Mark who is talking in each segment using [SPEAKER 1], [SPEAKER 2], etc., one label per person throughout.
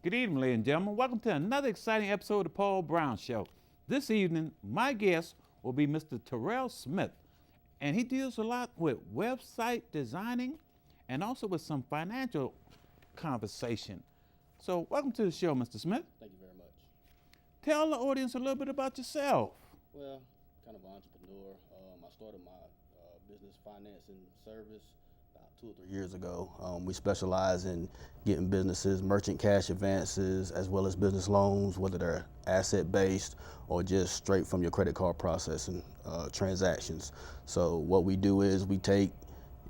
[SPEAKER 1] Good evening, ladies and gentlemen. Welcome to another exciting episode of the Paul Brown Show. This evening, my guest will be Mr. Terrell Smith, and he deals a lot with website designing and also with some financial conversation. So, welcome to the show, Mr. Smith.
[SPEAKER 2] Thank you very much.
[SPEAKER 1] Tell the audience a little bit about yourself.
[SPEAKER 2] Well, kind of an entrepreneur. I started my business financing service about 2 or 3 years ago. We specialize in getting businesses merchant cash advances as well as business loans, whether they're asset-based or just straight from your credit card processing transactions. So what we do is we take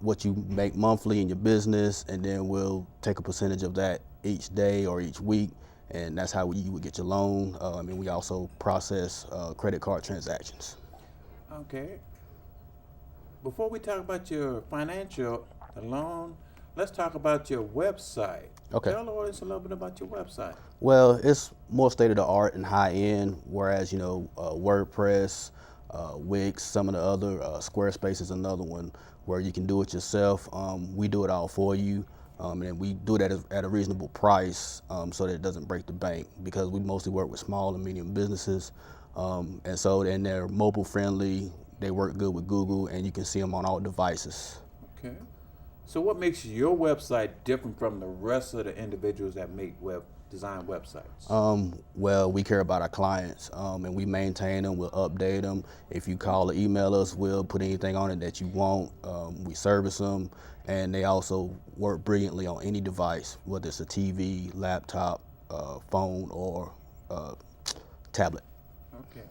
[SPEAKER 2] what you make monthly in your business, and then we'll take a percentage of that each day or each week, and that's how you would get your loan. And we also process credit card transactions.
[SPEAKER 1] Okay. Before we talk about your financial loan, let's talk about your website.
[SPEAKER 2] Okay.
[SPEAKER 1] Tell the audience a little bit about your website.
[SPEAKER 2] Well, it's more state of the art and high end, whereas WordPress, Wix, some of the other Squarespace is another one where you can do it yourself. We do it all for you, and we do it at a reasonable price so that it doesn't break the bank, because we mostly work with small and medium businesses, and they're mobile friendly. They work good with Google, and you can see them on all devices.
[SPEAKER 1] Okay. So what makes your website different from the rest of the individuals that make design websites?
[SPEAKER 2] Well, we care about our clients, and we maintain them. We'll update them. If you call or email us, we'll put anything on it that you want. We service them, and they also work brilliantly on any device, whether it's a TV, laptop, phone, or tablet.
[SPEAKER 1] Okay.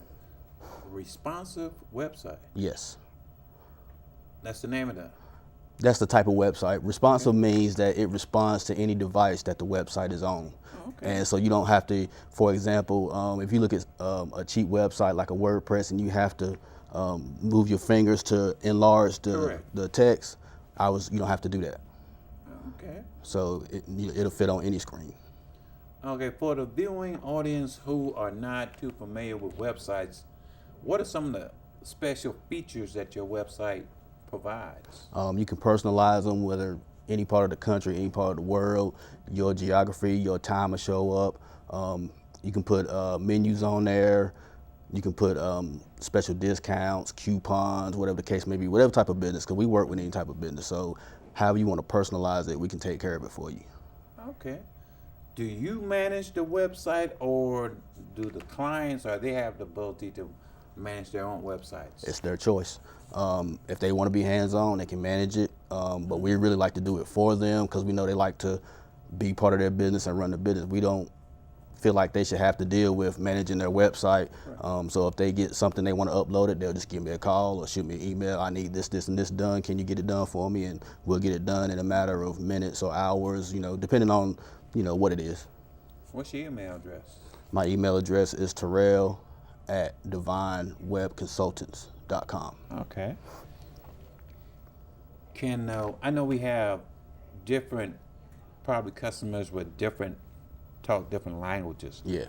[SPEAKER 1] Responsive website.
[SPEAKER 2] Yes.
[SPEAKER 1] That's the name of that.
[SPEAKER 2] That's the type of website. Responsive means that it responds to any device that the website is on.
[SPEAKER 1] Okay.
[SPEAKER 2] And so you don't have to, for example, if you look at a cheap website like a WordPress and you have to move your fingers to enlarge the text, you don't have to do that.
[SPEAKER 1] Okay.
[SPEAKER 2] So it'll fit on any screen.
[SPEAKER 1] Okay, for the viewing audience who are not too familiar with websites, what are some of the special features that your website provides?
[SPEAKER 2] You can personalize them, whether any part of the country, any part of the world, your geography, your time will show up. You can put menus on there. You can put special discounts, coupons, whatever the case may be, whatever type of business, because we work with any type of business. So however you want to personalize it, we can take care of it for you.
[SPEAKER 1] Okay. Do you manage the website, or do the clients, or they have the ability to manage their own websites?
[SPEAKER 2] It's their choice. If they want to be hands-on, they can manage it, but we really like to do it for them because we know they like to be part of their business and run the business. We don't feel like they should have to deal with managing their website. Right. So if they get something they want to upload it, they'll just give me a call or shoot me an email. I need this, and this done. Can you get it done for me? And we'll get it done in a matter of minutes or hours, depending on, what it is.
[SPEAKER 1] What's your email address?
[SPEAKER 2] My email address is terrell@divinewebconsultants.com.
[SPEAKER 1] Okay. I know we have different, probably customers with talk different languages.
[SPEAKER 2] Yeah.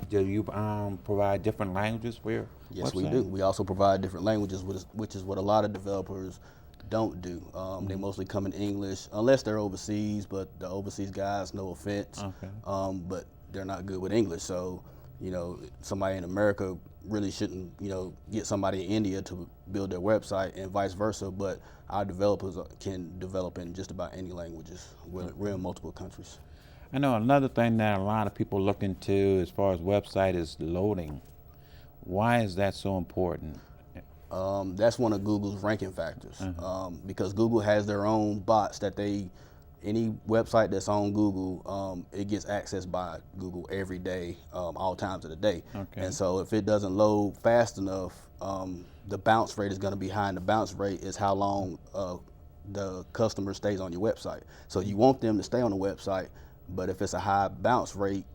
[SPEAKER 1] Do you provide different languages for your
[SPEAKER 2] Yes,
[SPEAKER 1] website?
[SPEAKER 2] we do. We also provide different languages, which is what a lot of developers don't do. They mostly come in English, unless they're overseas, but the overseas guys, no offense,
[SPEAKER 1] Okay.
[SPEAKER 2] but they're not good with English. So, somebody in America really shouldn't, get somebody in India to build their website and vice versa, but our developers can develop in just about any languages. We're in multiple countries.
[SPEAKER 1] I know another thing that a lot of people look into as far as website is loading. Why is that so important?
[SPEAKER 2] That's one of Google's ranking factors, because Google has their own bots that any website that's on Google, it gets accessed by Google every day, all times of the day.
[SPEAKER 1] Okay.
[SPEAKER 2] And so if it doesn't load fast enough, the bounce rate is going to be high, and the bounce rate is how long the customer stays on your website. So you want them to stay on the website, but if it's a high bounce rate,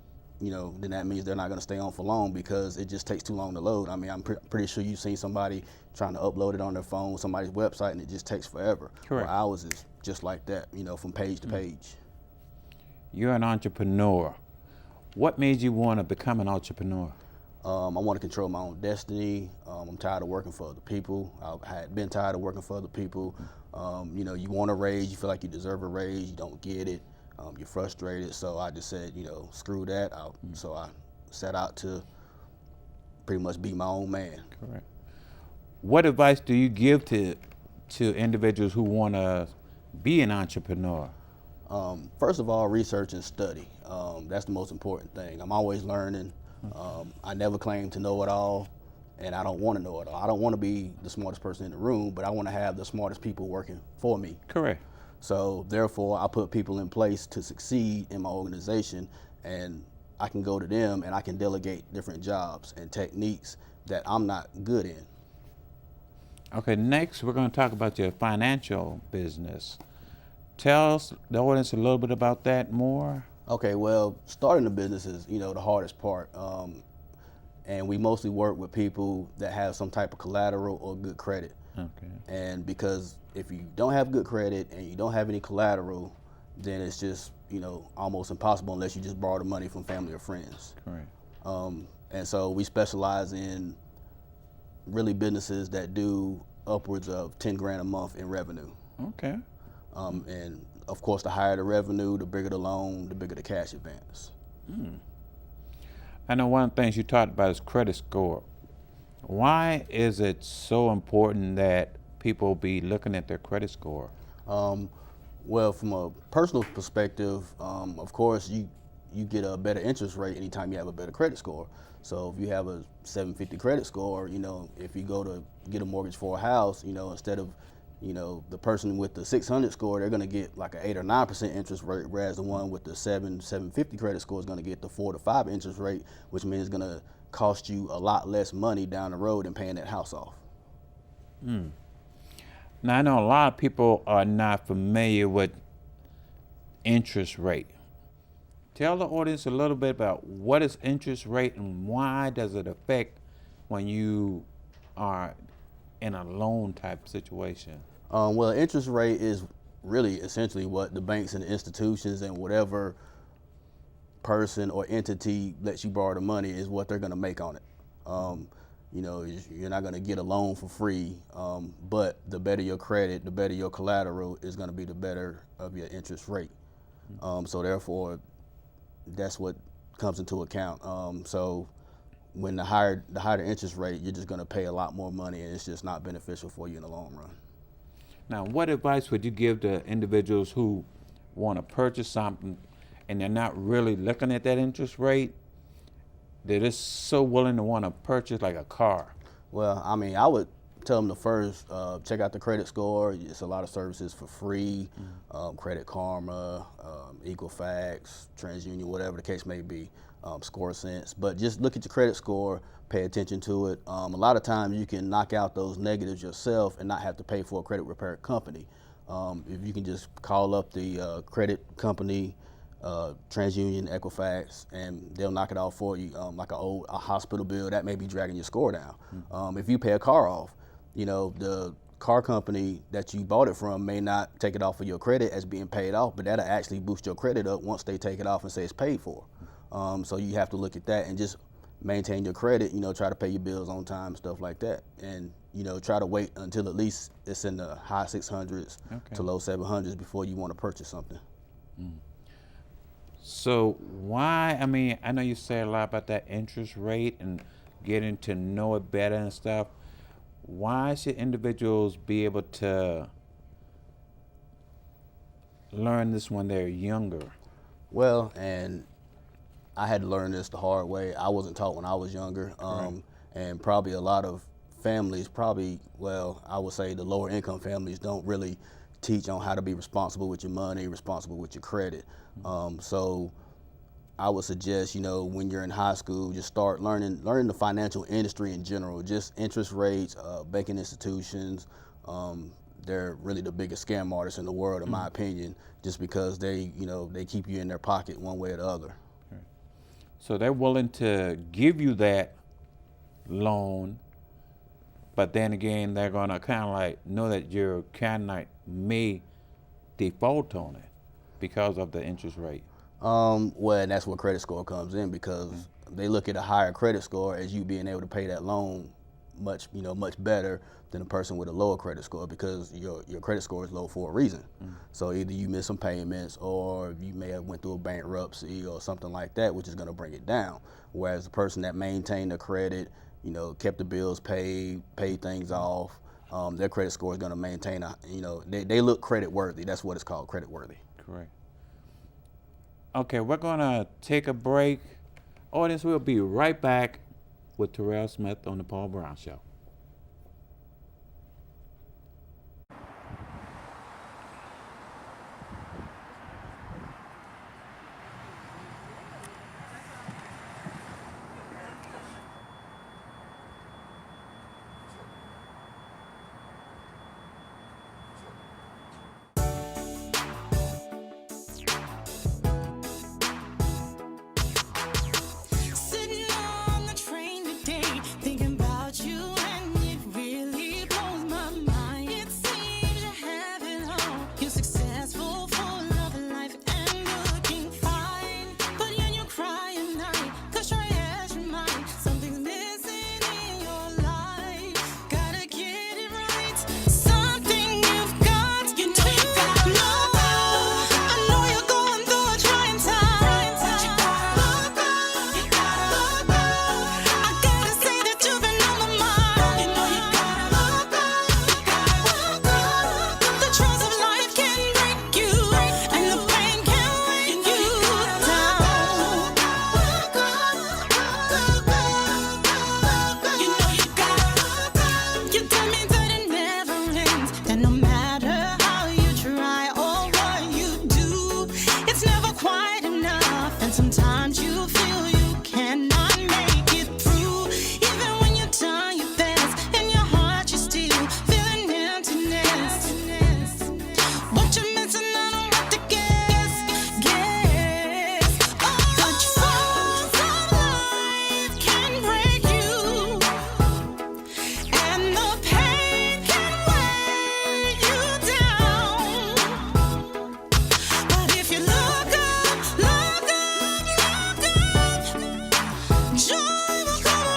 [SPEAKER 2] then that means they're not going to stay on for long because it just takes too long to load. I mean, I'm pretty sure you've seen somebody trying to upload it on their phone, somebody's website, and it just takes forever.
[SPEAKER 1] Correct.
[SPEAKER 2] Well, ours is just like that, from page to page.
[SPEAKER 1] You're an entrepreneur. What made you want to become an entrepreneur?
[SPEAKER 2] I want to control my own destiny. I'm tired of working for other people. I had been tired of working for other people. You want a raise, you feel like you deserve a raise, you don't get it. You're frustrated. So I just said, screw that. So I set out to pretty much be my own man.
[SPEAKER 1] Correct. What advice do you give to individuals who want to be an entrepreneur?
[SPEAKER 2] First of all, research and study. That's the most important thing. I'm always learning. I never claim to know it all, and I don't want to know it all. I don't want to be the smartest person in the room, but I want to have the smartest people working for me.
[SPEAKER 1] Correct.
[SPEAKER 2] So therefore, I put people in place to succeed in my organization, and I can go to them and I can delegate different jobs and techniques that I'm not good in.
[SPEAKER 1] Okay, next we're going to talk about your financial business. Tell us, the audience, a little bit about that more.
[SPEAKER 2] Okay, well, starting a business is, the hardest part. And we mostly work with people that have some type of collateral or good credit.
[SPEAKER 1] Okay.
[SPEAKER 2] And because if you don't have good credit and you don't have any collateral, then it's just, almost impossible unless you just borrow the money from family or friends.
[SPEAKER 1] Correct.
[SPEAKER 2] And so we specialize in really businesses that do upwards of 10 grand a month in revenue.
[SPEAKER 1] Okay.
[SPEAKER 2] And of course, the higher the revenue, the bigger the loan, the bigger the cash advance.
[SPEAKER 1] I know one of the things you talked about is credit score. Why is it so important that people be looking at their credit score?
[SPEAKER 2] Well, from a personal perspective, of course, you get a better interest rate anytime you have a better credit score. So if you have a 750 credit score, if you go to get a mortgage for a house, instead of, the person with the 600 score, they're going to get like an 8 or 9% interest rate, whereas the one with the 750 credit score is going to get the 4 to 5 interest rate, which means it's going to cost you a lot less money down the road than paying that house off.
[SPEAKER 1] Now, I know a lot of people are not familiar with interest rate. Tell the audience a little bit about what is interest rate and why does it affect when you are in a loan type situation?
[SPEAKER 2] Well, interest rate is really essentially what the banks and the institutions and whatever person or entity lets you borrow the money is what they're going to make on it. You're not going to get a loan for free, but the better your credit, the better your collateral is going to be the better of your interest rate. So therefore, that's what comes into account. So when the higher the interest rate, you're just going to pay a lot more money, and it's just not beneficial for you in the long run.
[SPEAKER 1] Now, what advice would you give to individuals who want to purchase something and they're not really looking at that interest rate? They're just so willing to want to purchase like a car.
[SPEAKER 2] Well, I would tell them to first check out the credit score. It's a lot of services for free, Credit Karma, Equifax, TransUnion, whatever the case may be, ScoreSense. But just look at your credit score, pay attention to it. A lot of times you can knock out those negatives yourself and not have to pay for a credit repair company. If you can just call up the credit company, TransUnion, Equifax, and they'll knock it off for you. Like a hospital bill, that may be dragging your score down. If you pay a car off, the car company that you bought it from may not take it off of your credit as being paid off, but that'll actually boost your credit up once they take it off and say it's paid for. So you have to look at that and just maintain your credit, try to pay your bills on time, stuff like that. And, try to wait until at least it's in the high 600s to low 700s before you want to purchase something.
[SPEAKER 1] So why, I know you say a lot about that interest rate and getting to know it better and stuff. Why should individuals be able to learn this when they're younger?
[SPEAKER 2] Well, and I had to learn this the hard way. I wasn't taught when I was younger. And probably a lot of families, I would say the lower income families don't really teach on how to be responsible with your money, responsible with your credit. So I would suggest, when you're in high school, just start learning the financial industry in general, just interest rates, banking institutions. They're really the biggest scam artists in the world, in my opinion, just because they keep you in their pocket one way or the other.
[SPEAKER 1] So they're willing to give you that loan, but then again, they're gonna kind of like know that you're kind of like may default on it because of the interest rate.
[SPEAKER 2] Well, and that's where credit score comes in, because they look at a higher credit score as you being able to pay that loan much better than a person with a lower credit score, because your credit score is low for a reason. So either you miss some payments, or you may have went through a bankruptcy or something like that, which is going to bring it down. Whereas the person that maintained the credit, kept the bills paid things off, their credit score is going to maintain they look credit worthy. That's what it's called, credit worthy.
[SPEAKER 1] Correct. Okay, we're gonna take a break. Audience, we'll be right back with Terrell Smith on the Paul Brown Show.
[SPEAKER 3] Sitting on the train today, thinking about you, and it really blows my mind. It seems you have it all. You're successful, full of life, and looking fine. But then you cry at night, 'cause try as you might, something's missing in your life. Gotta get it right. Something you've got, you know you gotta know. I know you're going through a trying time, but you gotta look up. You gotta look up. I gotta say that you've been on my mind. You know you gotta look up. You gotta look up. The trials of life can break you, and the pain can weigh you down. Look up. You know you gotta look up. You tell me that it never ends, that no matter how you try or what you do, it's never quite enough, and sometimes you feel you cannot make it through. Even when you've done your best, in your heart you're still feeling emptiness. What you're missing, I don't have to guess. The trials of life can break you, and the pain can weigh you down. But if you look up, look up, look up, joy will come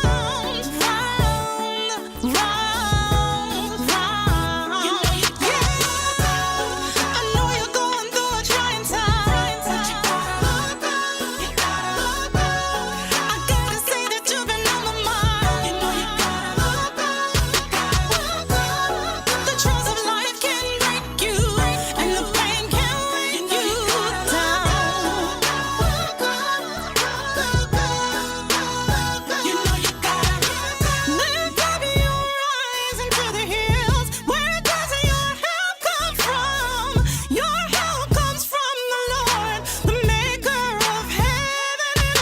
[SPEAKER 3] around, round, round, round. You know you gotta look up. I know you're going through a trying time, but you gotta look up. You gotta look up. I gotta say that you've been on my mind. You know you gotta look up. You gotta look up. The trials of life can break you, and the pain can weigh you down. You know you gotta lift up your eyes into the hills. Where does your help come from? Your help comes from the Lord, the maker of heaven and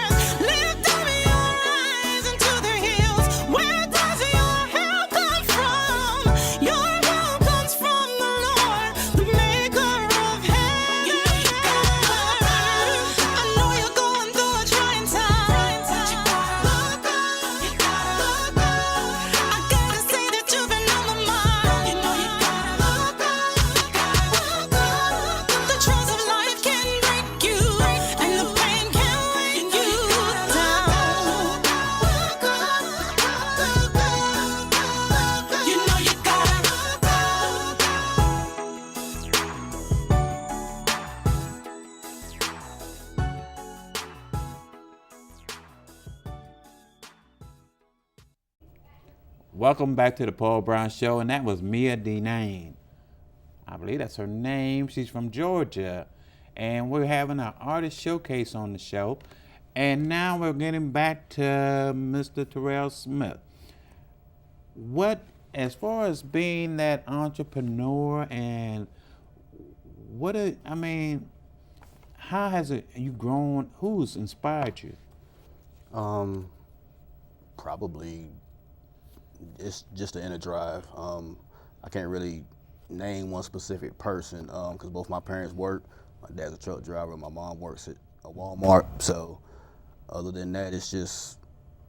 [SPEAKER 3] earth. Lift up your eyes into the hills. Where does your help come from? Your help comes from the Lord, the maker of heaven and earth. I know you're going through a trying time, but you gotta look up. You gotta look up. I gotta say that you've been on my mind. You know you gotta look up. You gotta look up. The trials of life can break you, and the pain can weigh you down. You know you gotta look
[SPEAKER 1] Welcome back to the Paul Brown Show, and that was Mia Deneen. I believe that's her name. She's from Georgia, and we're having an artist showcase on the show. And now we're getting back to Mr. Terrell Smith. As far as being that entrepreneur, and how has you grown? Who's inspired you?
[SPEAKER 2] Probably it's just the inner drive. I can't really name one specific person because both my parents work. My dad's a truck driver. My mom works at a Walmart. So other than that, it's just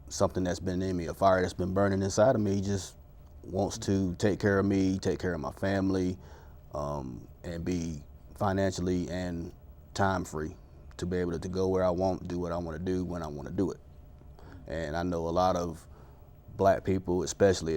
[SPEAKER 2] something that's been in me, a fire that's been burning inside of me. Just wants to take care of me, take care of my family, and be financially and time free to be able to go where I want, do what I want to do when I want to do it. And I know a lot of Black people especially.